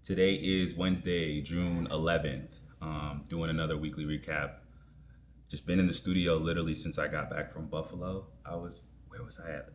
Today is Wednesday, June 11th. Doing another weekly recap. Just been in the studio literally since I got back from Buffalo. Where was I at?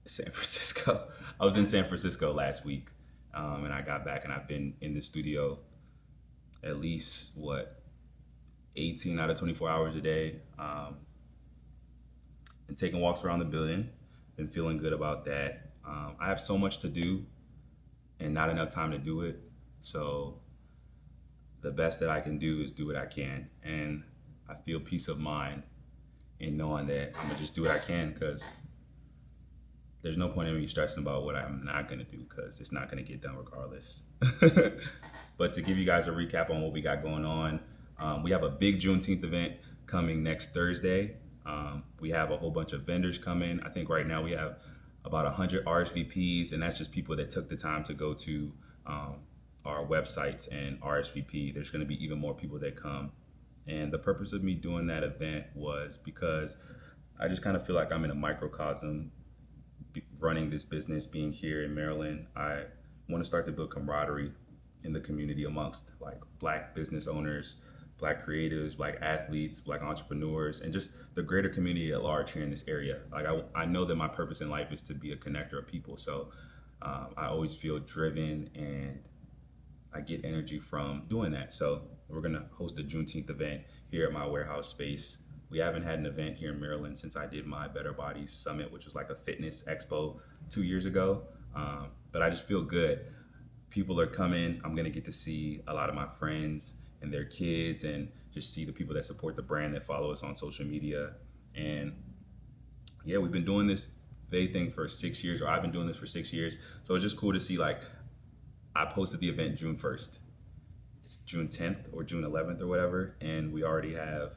San Francisco. I was in San Francisco last week, and I got back and I've been in the studio at least, 18 out of 24 hours a day, and taking walks around the building. Been feeling good about that. I have so much to do and not enough time to do it. So the best that I can do is do what I can. And I feel peace of mind in knowing that I'm gonna just do what I can because there's no point in me stressing about what I'm not gonna do because it's not gonna get done regardless. But to give you guys a recap on what we got going on, we have a big Juneteenth event coming next Thursday. We have a whole bunch of vendors coming. I think right now we have about 100 RSVPs, and that's just people that took the time to go to our websites and RSVP. There's going to be even more people that come. And the purpose of me doing that event was because I just kind of feel like I'm in a microcosm running this business, being here in Maryland. I want to start to build camaraderie in the community amongst like Black business owners, Black creatives, Black athletes, Black entrepreneurs, and just the greater community at large here in this area. Like I know that my purpose in life is to be a connector of people. So I always feel driven and I get energy from doing that. So we're gonna host a Juneteenth event here at my warehouse space. We haven't had an event here in Maryland since I did my Better Bodies Summit, which was like a fitness expo 2 years ago. But I just feel good. People are coming. I'm gonna get to see a lot of my friends and their kids and just see the people that support the brand, that follow us on social media. And yeah, we've been doing this thing for 6 years, or I've been doing this for 6 years. So it's just cool to see, like, I posted the event June 1st. It's June 10th or June 11th or whatever. And we already have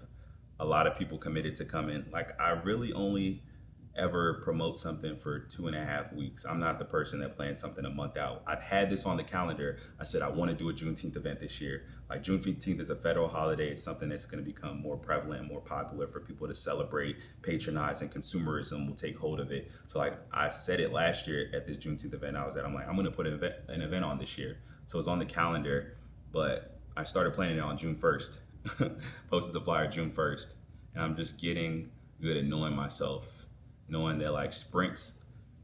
a lot of people committed to come in. Like, I really only ever promote something for 2.5 weeks. I'm not the person that plans something a month out. I've had this on the calendar. I said I want to do a Juneteenth event this year. Like, Juneteenth is a federal holiday. It's something that's going to become more prevalent, more popular for people to celebrate, patronize, and consumerism will take hold of it. So like I said it last year at this Juneteenth event I was at, I'm like, I'm going to put an event on this year. So it's on the calendar, but I started planning it on June 1st. Posted the flyer June 1st. And I'm just getting good at knowing myself, knowing that like sprints,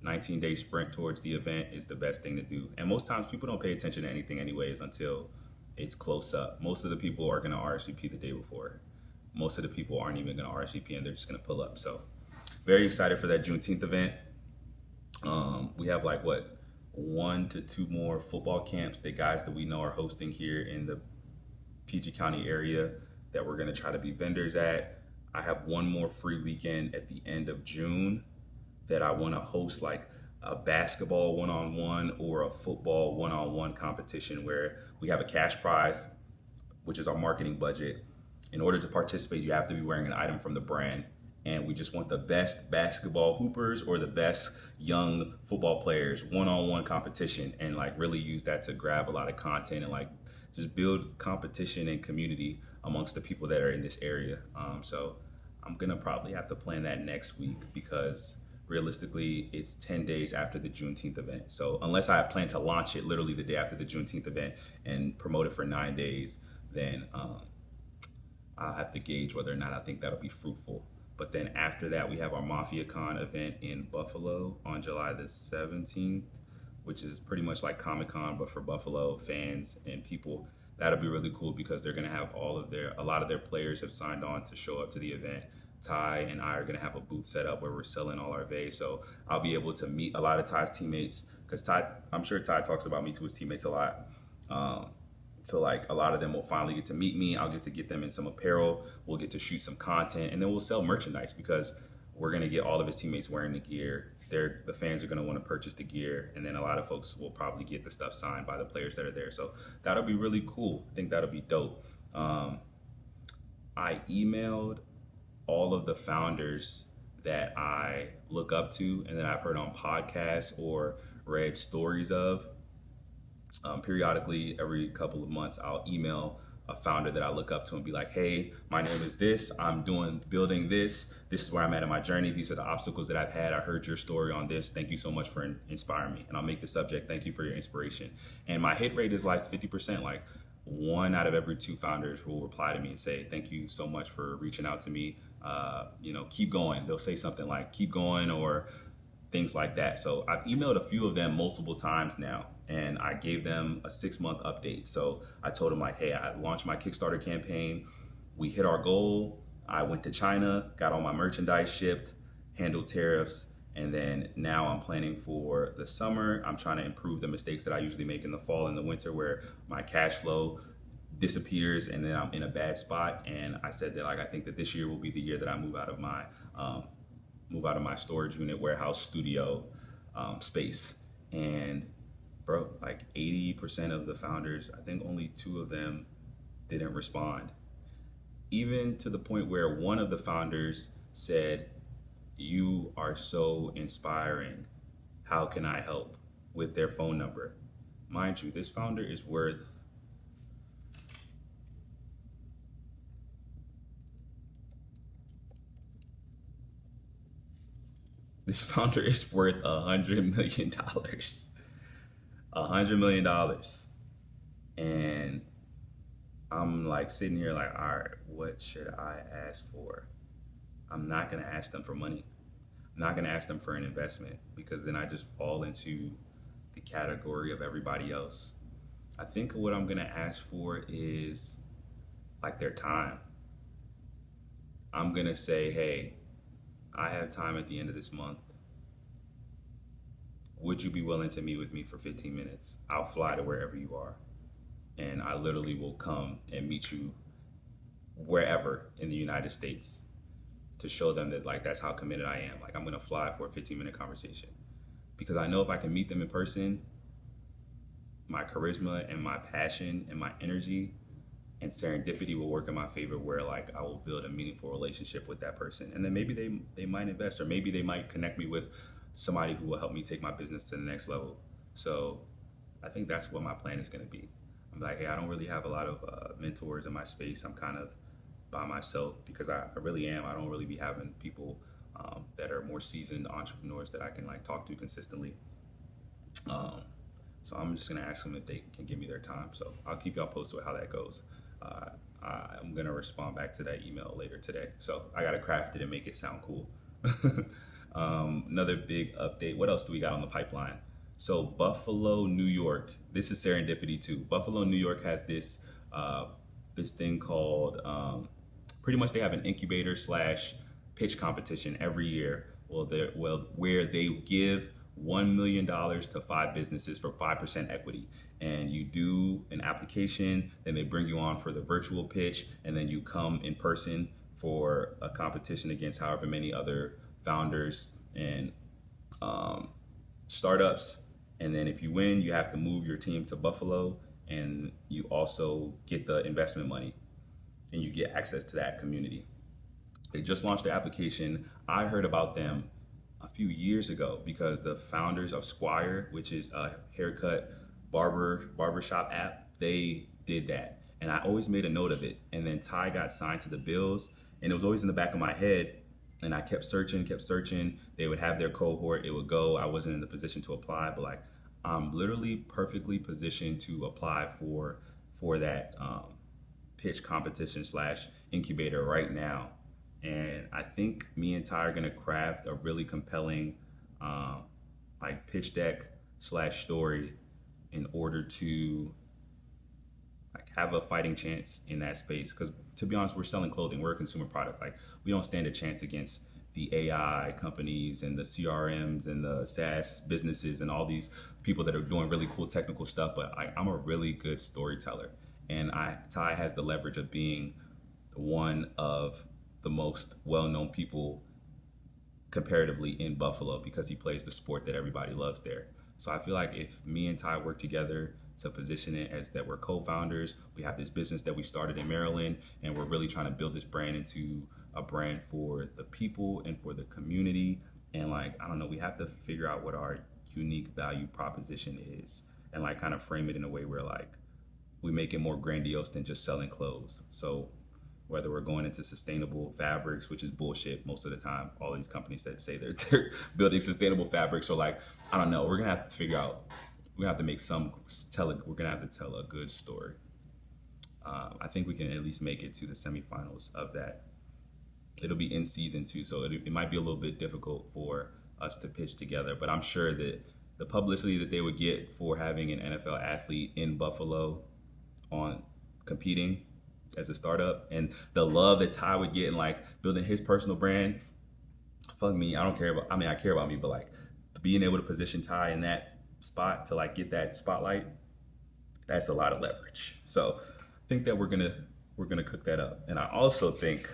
19-day sprint towards the event is the best thing to do. And most times people don't pay attention to anything anyways until it's close up. Most of the people are gonna RSVP the day before. Most of the people aren't even gonna RSVP and they're just gonna pull up. So very excited for that Juneteenth event. We have like 1 to 2 more football camps that guys that we know are hosting here in the PG County area that we're gonna try to be vendors at. I have one more free weekend at the end of June that I want to host like a basketball one-on-one or a football one-on-one competition where we have a cash prize, which is our marketing budget. In order to participate, you have to be wearing an item from the brand. And we just want the best basketball hoopers or the best young football players one-on-one competition, and like really use that to grab a lot of content and like just build competition and community amongst the people that are in this area. So I'm gonna probably have to plan that next week because realistically it's 10 days after the Juneteenth event. So unless I plan to launch it literally the day after the Juneteenth event and promote it for 9 days, then I'll have to gauge whether or not I think that'll be fruitful. But then after that, we have our MafiaCon event in Buffalo on July the 17th, which is pretty much like Comic-Con, but for Buffalo fans and people. That'll be really cool because they're gonna have a lot of their players have signed on to show up to the event. Ty and I are gonna have a booth set up where we're selling all our vase. So I'll be able to meet a lot of Ty's teammates because I'm sure Ty talks about me to his teammates a lot. So like a lot of them will finally get to meet me. I'll get to get them in some apparel. We'll get to shoot some content, and then we'll sell merchandise because we're gonna get all of his teammates wearing the gear. The fans are gonna want to purchase the gear, and then a lot of folks will probably get the stuff signed by the players that are there. So that'll be really cool. I think that'll be dope. I emailed all of the founders that I look up to and that I've heard on podcasts or read stories of. Periodically, every couple of months, I'll email a founder that I look up to and be like, hey, my name is this, I'm building this, this is where I'm at in my journey, these are the obstacles that I've had, I heard your story on this, thank you so much for inspiring me. And I'll make the subject, thank you for your inspiration. And my hit rate is like 50%, like 1 out of every 2 founders will reply to me and say, thank you so much for reaching out to me. Keep going. They'll say something like, keep going, or things like that. So I've emailed a few of them multiple times now, and I gave them a 6-month update. So I told them like, hey, I launched my Kickstarter campaign. We hit our goal. I went to China, got all my merchandise shipped, handled tariffs, and then now I'm planning for the summer. I'm trying to improve the mistakes that I usually make in the fall and the winter where my cash flow disappears and then I'm in a bad spot. And I said that like I think that this year will be the year that I move out of my storage unit, warehouse, studio space. And bro, like 80% of the founders, I think only 2 of them didn't respond. Even to the point where one of the founders said, you are so inspiring. How can I help? With their phone number. Mind you, this founder is worth $100 million. $100 million. And I'm like sitting here like, all right, what should I ask for? I'm not gonna ask them for money. I'm not gonna ask them for an investment because then I just fall into the category of everybody else. I think what I'm gonna ask for is like their time. I'm gonna say, hey, I have time at the end of this month. Would you be willing to meet with me for 15 minutes? I'll fly to wherever you are. And I literally will come and meet you wherever in the United States to show them that like that's how committed I am. Like I'm gonna fly for a 15-minute conversation. Because I know if I can meet them in person, my charisma and my passion and my energy and serendipity will work in my favor where like I will build a meaningful relationship with that person. And then maybe they might invest, or maybe they might connect me with somebody who will help me take my business to the next level. So I think that's what my plan is gonna be. I'm like, hey, I don't really have a lot of mentors in my space. I'm kind of by myself because I really am. I don't really be having people that are more seasoned entrepreneurs that I can like talk to consistently. So I'm just gonna ask them if they can give me their time. So I'll keep y'all posted with how that goes. I'm gonna respond back to that email later today. So I gotta craft it and make it sound cool. Another big update. What else do we got on the pipeline? So Buffalo, New York. This is serendipity too. Buffalo, New York has this this thing called pretty much they have an incubator slash pitch competition every year. Where they give $1 million to 5 businesses for 5% equity. And you do an application, then they bring you on for the virtual pitch, and then you come in person for a competition against however many other founders and startups. And then if you win, you have to move your team to Buffalo, and you also get the investment money and you get access to that community. They just launched the application. I heard about them a few years ago because the founders of Squire, which is a haircut barbershop app, they did that. And I always made a note of it. And then Ty got signed to the Bills, and it was always in the back of my head. And I kept searching. They would have their cohort, it would go. I wasn't in the position to apply, but like I'm literally perfectly positioned to apply for that pitch competition slash incubator right now. And I think me and Ty are gonna craft a really compelling like pitch deck slash story in order to like have a fighting chance in that space. Because to be honest, we're selling clothing, we're a consumer product. Like we don't stand a chance against the AI companies and the CRMs and the SaaS businesses and all these people that are doing really cool technical stuff. But I'm a really good storyteller, and Ty has the leverage of being one of the most well-known people comparatively in Buffalo because he plays the sport that everybody loves there. So I feel like if me and Ty work together to position it as that we're co-founders, we have this business that we started in Maryland, and we're really trying to build this brand into a brand for the people and for the community. And like, I don't know, we have to figure out what our unique value proposition is and like kind of frame it in a way where like we make it more grandiose than just selling clothes. So whether we're going into sustainable fabrics, which is bullshit most of the time, all these companies that say they're building sustainable fabrics are like, I don't know, we're gonna have to figure out, we're gonna have to make we're gonna have to tell a good story. I think we can at least make it to the semifinals of that. It'll be in season 2, so it might be a little bit difficult for us to pitch together, but I'm sure that the publicity that they would get for having an NFL athlete in Buffalo on competing as a startup, and the love that Ty would get in like building his personal brand, fuck me, I don't care about, I mean, I care about me, but like being able to position Ty in that spot to like get that spotlight, that's a lot of leverage. So I think that we're gonna cook that up. And I also think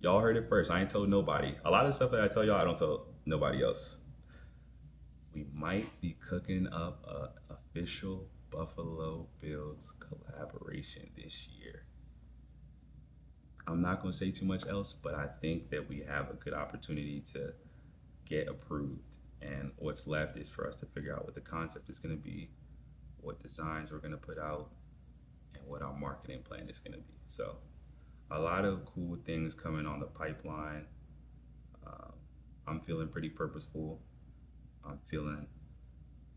y'all heard it first. I ain't told nobody. A lot of the stuff that I tell y'all, I don't tell nobody else. We might be cooking up a official Buffalo Bills collaboration this year. I'm not going to say too much else, but I think that we have a good opportunity to get approved. And what's left is for us to figure out what the concept is going to be, what designs we're going to put out, and what our marketing plan is going to be. So a lot of cool things coming on the pipeline. I'm feeling pretty purposeful. I'm feeling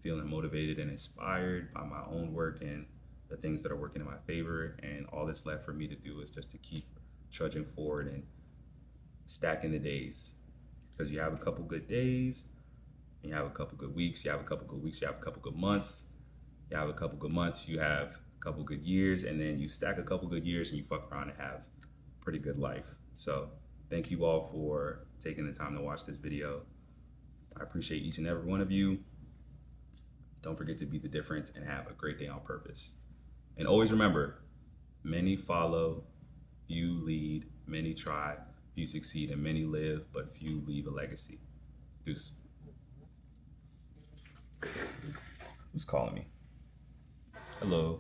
motivated and inspired by my own work and the things that are working in my favor. And all that's left for me to do is just to keep trudging forward and stacking the days. Because you have a couple good days, and you have a couple good weeks, you have a couple good weeks, you have a couple good months, you have a couple good months, you have a couple good years, and then you stack a couple good years and you fuck around and have a pretty good life. So thank you all for taking the time to watch this video. I appreciate each and every one of you. Don't forget to be the difference and have a great day on purpose. And always remember, many follow, few lead, many try, few succeed, and many live, but few leave a legacy. Deuce. Who's calling me? Hello.